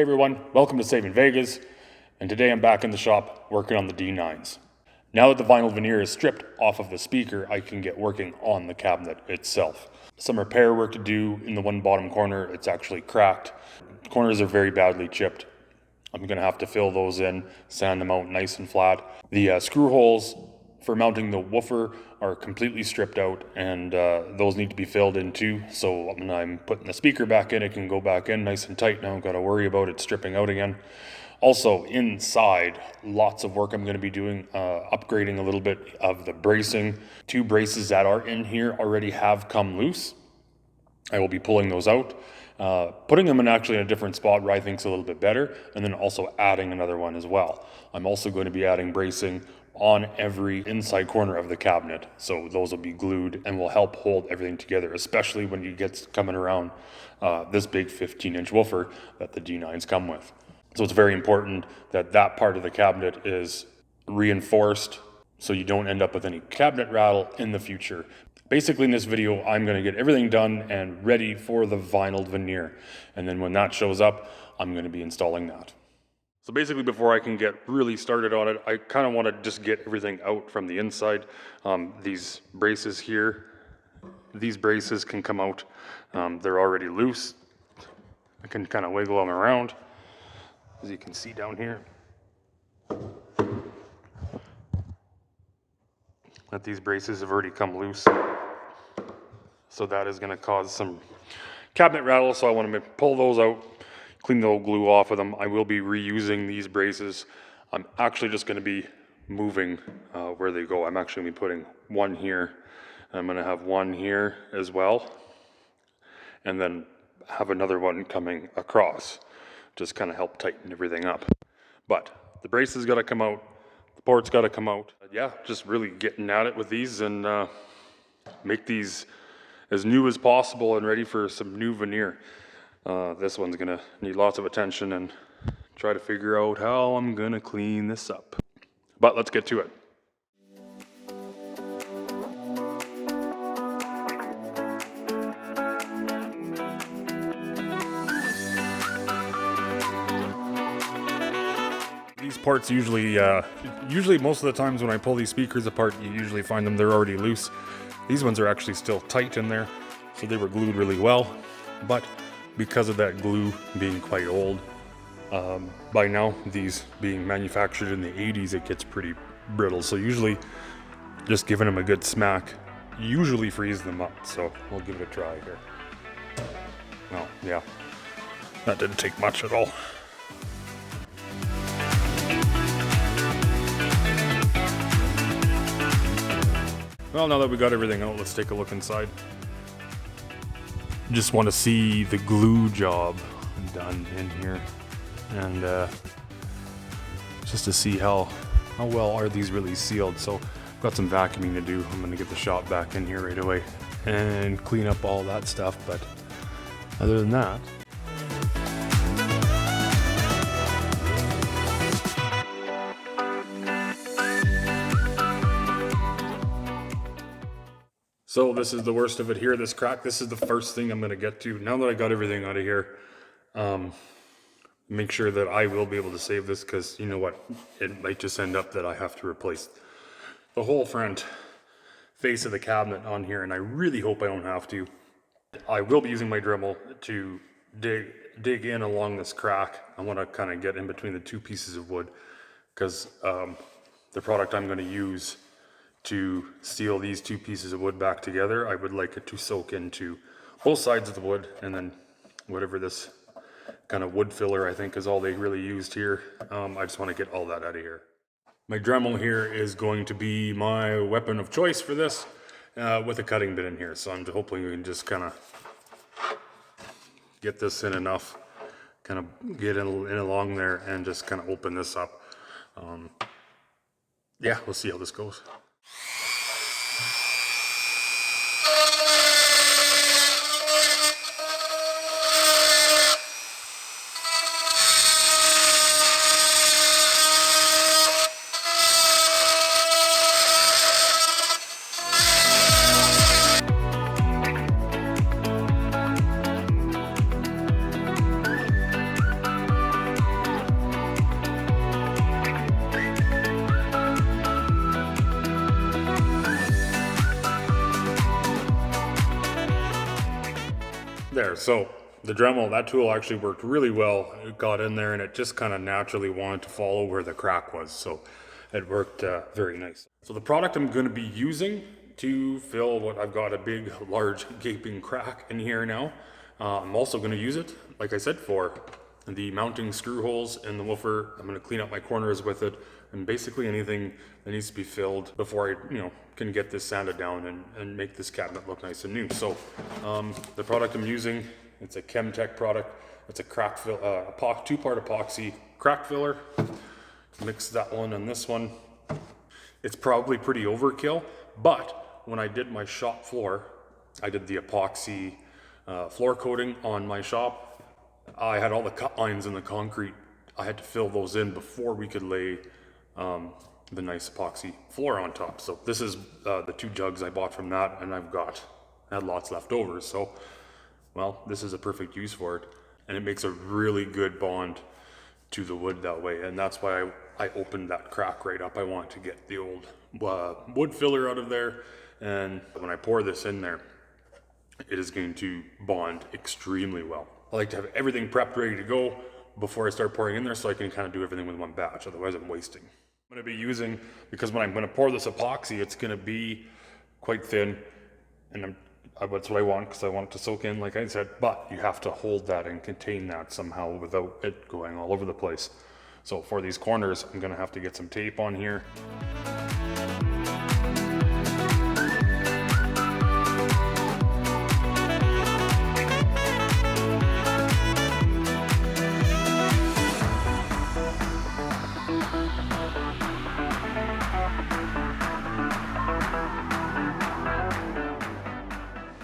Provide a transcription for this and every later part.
everyone, welcome to Cerwin Vegas, and today I'm back in the shop working on the D9s. Now that the vinyl veneer is stripped off of the speaker, I can get working on the cabinet itself. Some repair work to do in the one bottom corner. It's actually cracked. Corners are very badly chipped. I'm going to have to fill those in, sand them out nice and flat. The screw holes for mounting the woofer are completely stripped out, and those need to be filled in too. So when I'm putting the speaker back in, it can go back in nice and tight. Now I've got to worry about it stripping out again. Also inside, lots of work I'm going to be doing, upgrading a little bit of the bracing. 2 braces that are in here already have come loose. I will be pulling those out, putting them in actually in a different spot where I think is a little bit better, and then also adding another one as well. I'm also going to be adding bracing on every inside corner of the cabinet, so those will be glued and will help hold everything together, especially when you get coming around this big 15-inch woofer that the D9s come with. So it's very important that that part of the cabinet is reinforced so you don't end up with any cabinet rattle in the future. Basically in this video, I'm going to get everything done and ready for the vinyl veneer. And then when that shows up, I'm going to be installing that. So basically before I can get really started on it, I kind of want to just get everything out from the inside. These braces here, these braces can come out. They're already loose. I can kind of wiggle them around. As you can see down here, that these braces have already come loose. So that is going to cause some cabinet rattle. So I want to pull those out, clean the old glue off of them. I will be reusing these braces. I'm actually just going to be moving where they go. I'm actually going to be putting one here. I'm going to have one here as well. And then have another one coming across. Just kind of help tighten everything up. But the braces got to come out. The port's got to come out. Yeah, just really getting at it with these and make these as new as possible and ready for some new veneer. This one's gonna need lots of attention and try to figure out how I'm gonna clean this up. But let's get to it. These parts usually most of the times when I pull these speakers apart, you usually find them, they're already loose. These ones are actually still tight in there, so they were glued really well. But because of that glue being quite old, by now, these being manufactured in the 80s, it gets pretty brittle. So usually just giving them a good smack usually frees them up. So we'll give it a try here. Well, yeah, that didn't take much at all. Well, now that we got everything out, let's take a look inside. Just want to see the glue job done in here, and just to see how well are these really sealed. So I've got some vacuuming to do. I'm going to get the shop back in here right away and clean up all that stuff. But other than that, so this is the worst of it here, this crack. This is the first thing I'm going to get to. Now that I got everything out of here, make sure that I will be able to save this, because you know what? It might just end up that I have to replace the whole front face of the cabinet on here, and I really hope I don't have to. I will be using my Dremel to dig in along this crack. I want to kind of get in between the 2 pieces of wood, because the product I'm going to use to seal these 2 pieces of wood back together, I would like it to soak into both sides of the wood, and then whatever this kind of wood filler I think is all they really used here. I just want to get all that out of here. My Dremel here is going to be my weapon of choice for this, with a cutting bit in here. So I'm hoping we can just kind of get this in enough, kind of get in along there and just kind of open this up. Yeah, we'll see how this goes. There, so the Dremel, that tool actually worked really well. It got in there and it just kind of naturally wanted to follow where the crack was. So it worked very nice. So the product I'm going to be using to fill what I've got a big, large, gaping crack in here now. I'm also going to use it, like I said, for the mounting screw holes in the woofer. I'm going to clean up my corners with it, and basically anything that needs to be filled before I, can get this sanded down and make this cabinet look nice and new. So the product I'm using, it's a Chemtech product. It's a crack fill, two-part epoxy crack filler. Mix that one and this one. It's probably pretty overkill, but when I did my shop floor, I did the epoxy floor coating on my shop. I had all the cut lines in the concrete. I had to fill those in before we could lay the nice epoxy floor on top. So this is the 2 jugs I bought from that, and I had lots left over. So, well, this is a perfect use for it, and it makes a really good bond to the wood that way, and that's why I opened that crack right up. I want to get the old wood filler out of there, and when I pour this in there, it is going to bond extremely well. I like to have everything prepped, ready to go before I start pouring in there, so I can kind of do everything with one batch, otherwise I'm wasting. I'm going to be using, because when I'm going to pour this epoxy, it's going to be quite thin, and that's what I want, because I want it to soak in, like I said, but you have to hold that and contain that somehow without it going all over the place. So for these corners, I'm going to have to get some tape on here.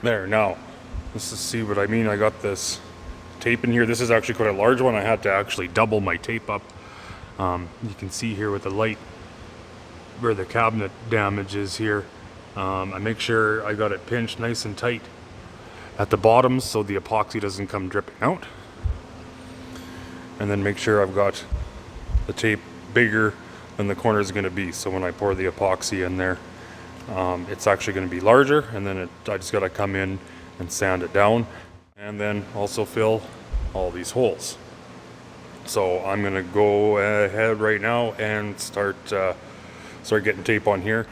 There, now, let's just see what I mean. I got this tape in here. This is actually quite a large one. I had to actually double my tape up. You can see here with the light where the cabinet damage is here. I make sure I got it pinched nice and tight at the bottom so the epoxy doesn't come dripping out. And then make sure I've got the tape bigger than the corner is going to be. So when I pour the epoxy in there, it's actually going to be larger, and then I just got to come in and sand it down, and then also fill all these holes. So I'm going to go ahead right now and start getting tape on here.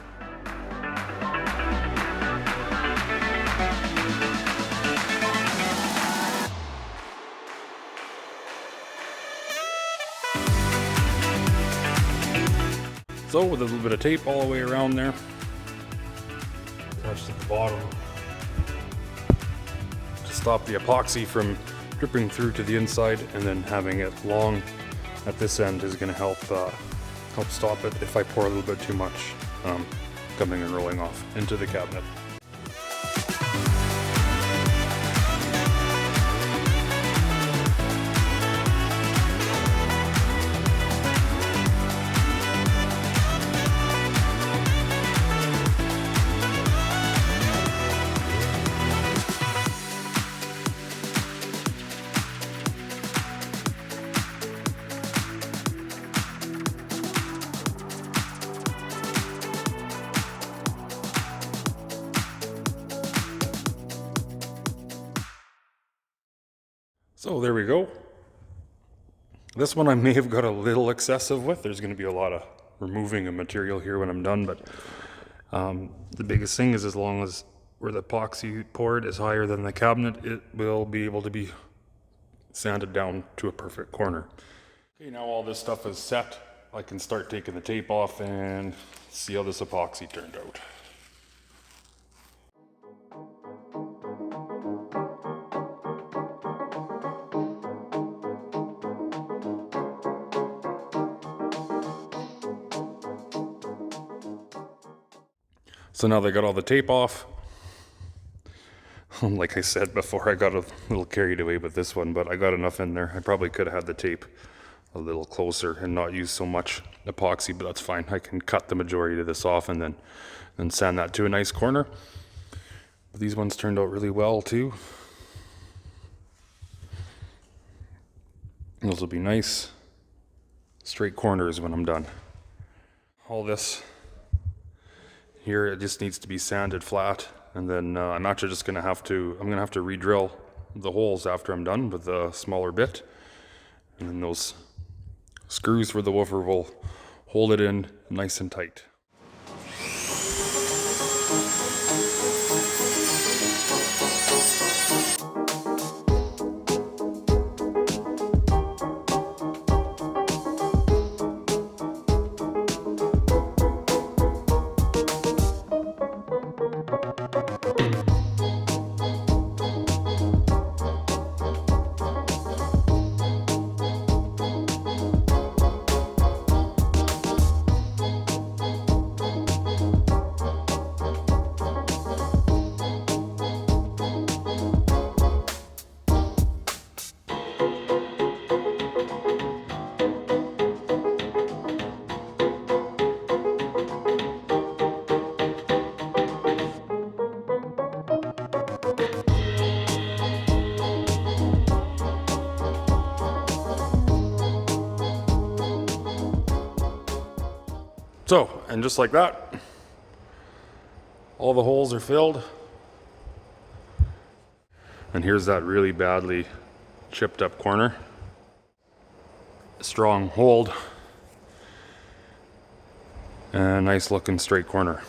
So with a little bit of tape all the way around there, attached to the bottom to stop the epoxy from dripping through to the inside, and then having it long at this end is going to help stop it if I pour a little bit too much coming and rolling off into the cabinet. So there we go. This one I may have got a little excessive with. There's going to be a lot of removing of material here when I'm done, but the biggest thing is as long as where the epoxy poured is higher than the cabinet, it will be able to be sanded down to a perfect corner. Okay, now all this stuff is set. I can start taking the tape off and see how this epoxy turned out. So now they got all the tape off. Like I said before, I got a little carried away with this one, but I got enough in there. I probably could have had the tape a little closer and not use so much epoxy, but that's fine. I can cut the majority of this off and then sand that to a nice corner. But these ones turned out really well too. Those will be nice straight corners when I'm done. All this here, it just needs to be sanded flat, and then I'm actually just I'm gonna have to re-drill the holes after I'm done with the smaller bit. And then those screws for the woofer will hold it in nice and tight. So, and just like that, all the holes are filled. And here's that really badly chipped up corner. Strong hold. And a nice looking straight corner.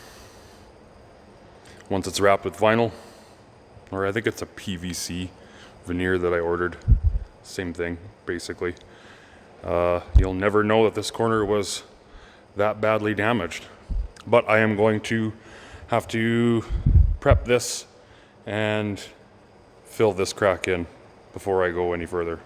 Once it's wrapped with vinyl, or I think it's a PVC veneer that I ordered. Same thing, basically. You'll never know that this corner was that badly damaged. But I am going to have to prep this and fill this crack in before I go any further.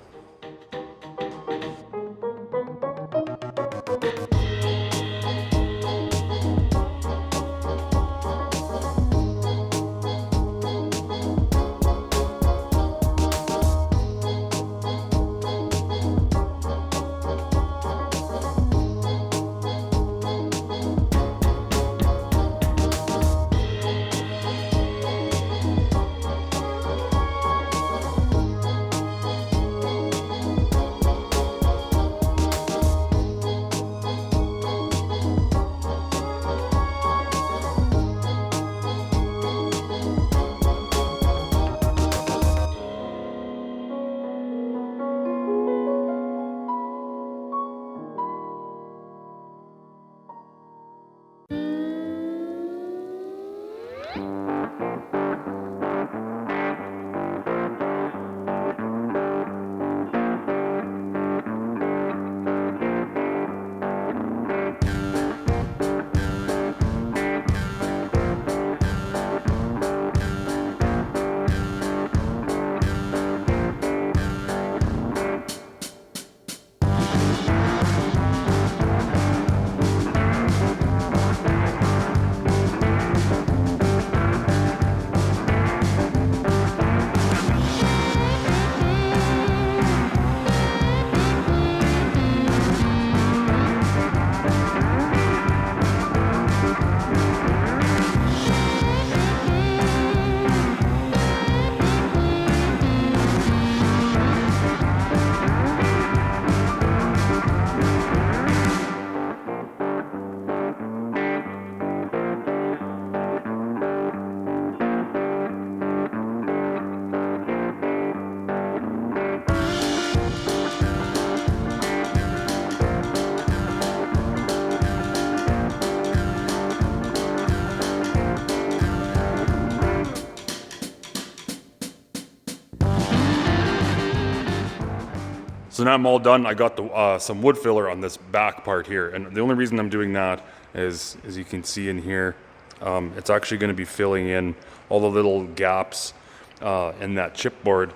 So now I'm all done. I got some wood filler on this back part here. And the only reason I'm doing that is, as you can see in here, it's actually going to be filling in all the little gaps in that chipboard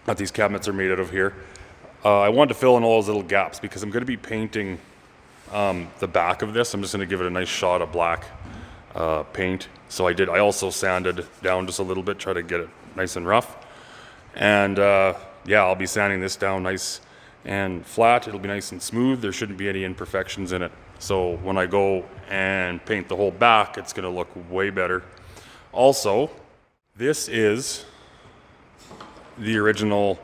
that these cabinets are made out of here. I wanted to fill in all those little gaps because I'm going to be painting the back of this. I'm just going to give it a nice shot of black paint. So I also sanded down just a little bit, try to get it nice and rough. And yeah, I'll be sanding this down nice and flat. It'll be nice and smooth. There shouldn't be any imperfections in it. So when I go and paint the whole back, it's going to look way better. Also, this is the original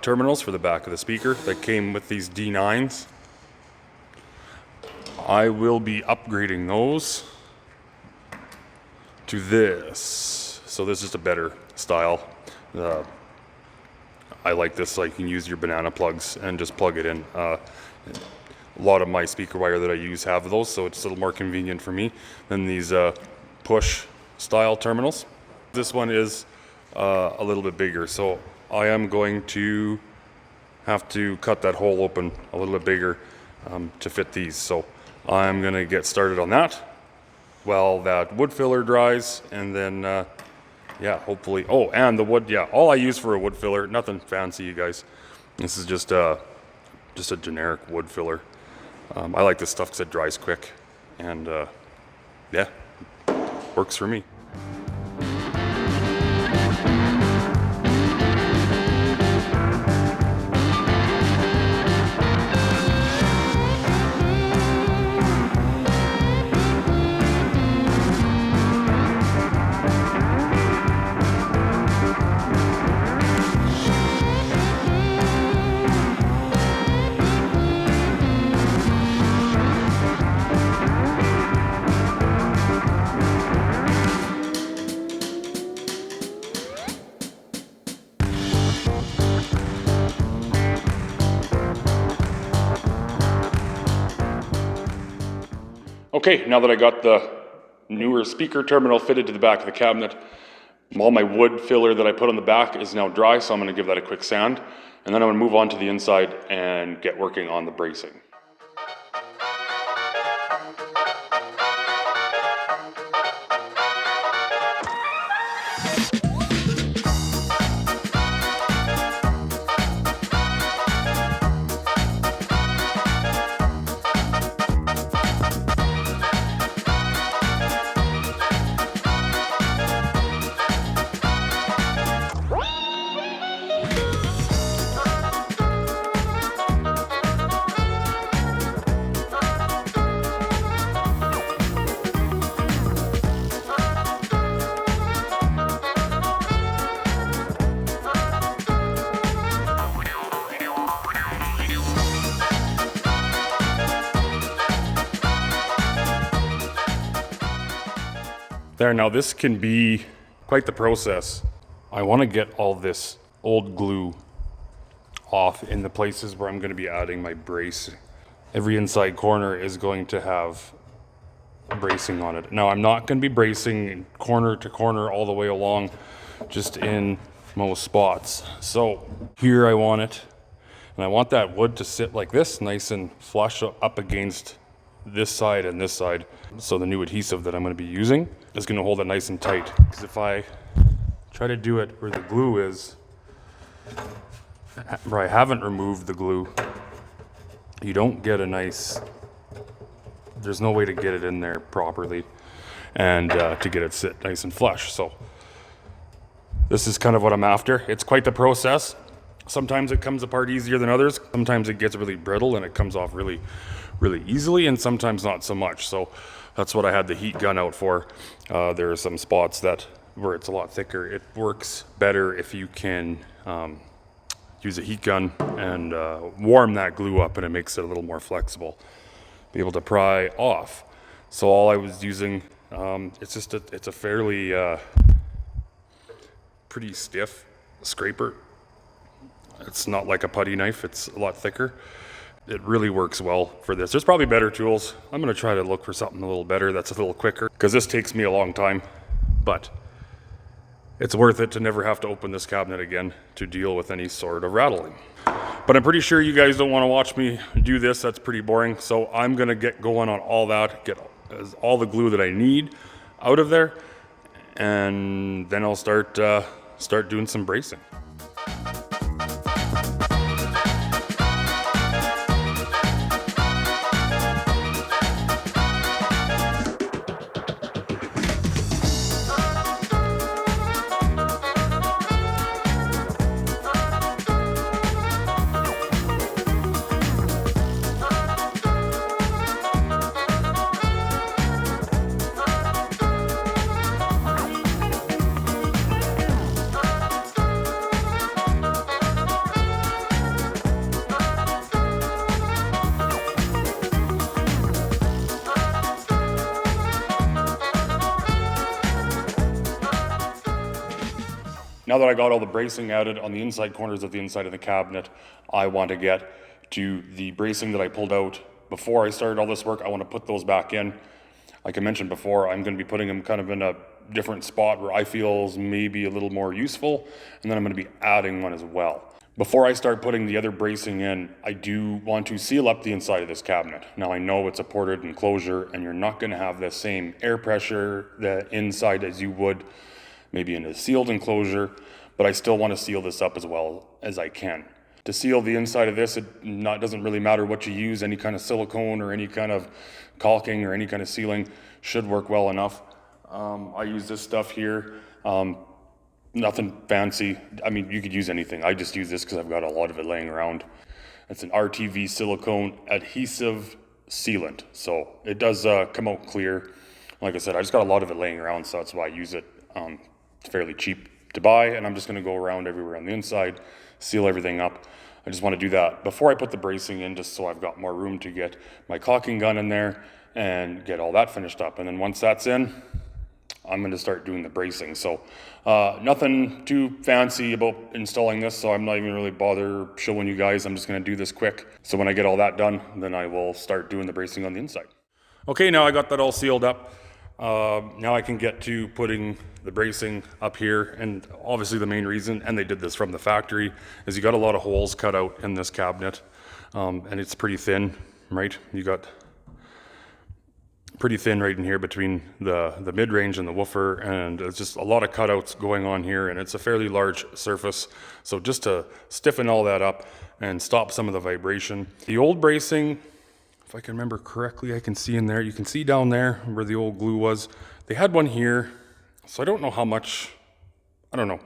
terminals for the back of the speaker that came with these D9s. I will be upgrading those to this. So this is a better style. I like this, so you can use your banana plugs and just plug it in. A lot of my speaker wire that I use have those, so it's a little more convenient for me than these push style terminals. This one is a little bit bigger, so I am going to have to cut that hole open a little bit bigger to fit these. So I'm gonna get started on that while that wood filler dries, and then yeah, hopefully, oh, and the wood, yeah, all I use for a wood filler, nothing fancy, you guys. This is just a generic wood filler. I like this stuff because it dries quick, and yeah, works for me. Okay, now that I got the newer speaker terminal fitted to the back of the cabinet, all my wood filler that I put on the back is now dry, so I'm going to give that a quick sand, and then I'm going to move on to the inside and get working on the bracing. There, now this can be quite the process. I want to get all this old glue off in the places where I'm going to be adding my brace. Every inside corner is going to have bracing on it. Now I'm not going to be bracing corner to corner all the way along, just in most spots. So here I want it, and I want that wood to sit like this, nice and flush up against this side and this side. So the new adhesive that I'm going to be using is going to hold it nice and tight. Because if I try to do it where the glue is, where I haven't removed the glue, you don't get a nice, there's no way to get it in there properly and to get it sit nice and flush. So this is kind of what I'm after. It's quite the process. Sometimes it comes apart easier than others. Sometimes it gets really brittle and it comes off really easily, and sometimes not so much. So that's what I had the heat gun out for. There are some spots where it's a lot thicker. It works better if you can use a heat gun and warm that glue up, and it makes it a little more flexible, be able to pry off. So all I was using, it's a fairly pretty stiff scraper. It's not like a putty knife, it's a lot thicker. It really works well for this. There's probably better tools. I'm gonna try to look for something a little better that's a little quicker, because this takes me a long time, but it's worth it to never have to open this cabinet again to deal with any sort of rattling. But I'm pretty sure you guys don't want to watch me do this. That's pretty boring. So I'm gonna get going on all that, get all the glue that I need out of there, and then I'll start doing some bracing. Now that I got all the bracing added on the inside corners of the inside of the cabinet, I want to get to the bracing that I pulled out before I started all this work. I want to put those back in. Like I mentioned before, I'm going to be putting them kind of in a different spot where I feel is maybe a little more useful, and then I'm going to be adding one as well. Before I start putting the other bracing in, I do want to seal up the inside of this cabinet. Now I know it's a ported enclosure and you're not going to have the same air pressure the inside as you would maybe in a sealed enclosure, but I still want to seal this up as well as I can. To seal the inside of this, it doesn't really matter what you use. Any kind of silicone or any kind of caulking or any kind of sealing should work well enough. I use this stuff here. Nothing fancy. I mean, you could use anything. I just use this because I've got a lot of it laying around. It's an RTV silicone adhesive sealant. So it does come out clear. Like I said, I just got a lot of it laying around, so that's why I use it. It's fairly cheap to buy, and I'm just going to go around everywhere on the inside, seal everything up. I just want to do that before I put the bracing in, just so I've got more room to get my caulking gun in there and get all that finished up. And then once that's in, I'm going to start doing the bracing. So nothing too fancy about installing this, so I'm not even really bother showing you guys. I'm just going to do this quick. So when I get all that done, then I will start doing the bracing on the inside. Okay, now I got that all sealed up. Now I can get to putting the bracing up here, and obviously the main reason, and they did this from the factory, is you got a lot of holes cut out in this cabinet, and it's pretty thin, right? You got pretty thin right in here between the mid-range and the woofer, and it's just a lot of cutouts going on here, and it's a fairly large surface. So just to stiffen all that up and stop some of the vibration. The old bracing, if I can remember correctly, I can see in there, you can see down there where the old glue was, they had one here. So I don't know how much, I don't know.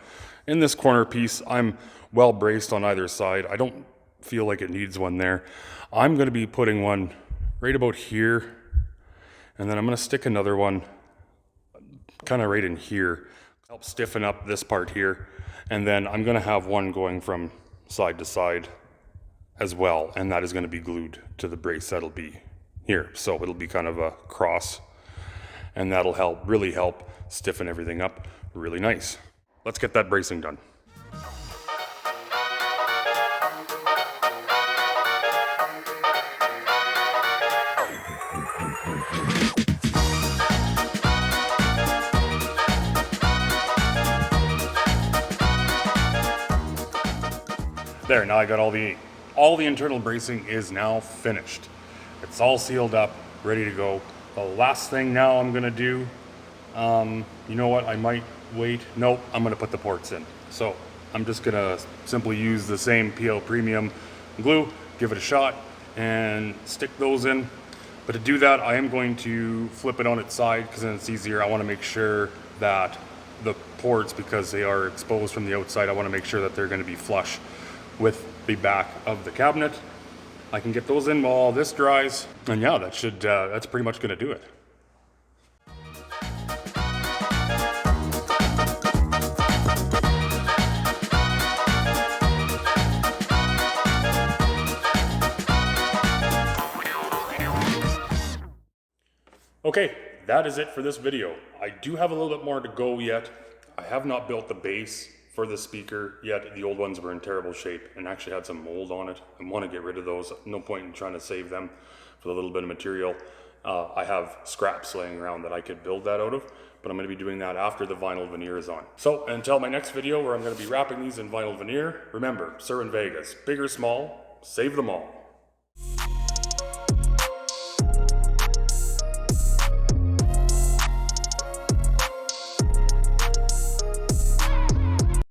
In this corner piece, I'm well braced on either side. I don't feel like it needs one there. I'm going to be putting one right about here, and then I'm going to stick another one kind of right in here, help stiffen up this part here, and then I'm going to have one going from side to side as well, and that is going to be glued to the brace that'll be here. So it'll be kind of a cross, and that'll really help stiffen everything up really nice. Let's get that bracing done. There, now I got all the internal bracing is now finished. It's all sealed up, ready to go. The last thing now I'm gonna do, you know what, I might wait. Nope, I'm gonna put the ports in. So I'm just gonna simply use the same PL Premium glue, give it a shot, and stick those in. But to do that, I am going to flip it on its side because then it's easier. I wanna make sure that the ports, because they are exposed from the outside, I wanna make sure that they're gonna be flush with the back of the cabinet. I can get those in while all this dries, and yeah, that's pretty much gonna do it. Okay, that is it for this video. I do have a little bit more to go yet. I have not built the base for the speaker yet. The old ones were in terrible shape and actually had some mold on it. I want to get rid of those. No point in trying to save them for the little bit of material. I have scraps laying around that I could build that out of, but I'm going to be doing that after the vinyl veneer is on. So until my next video where I'm going to be wrapping these in vinyl veneer, remember, Cerwin Vega's, big or small, save them all.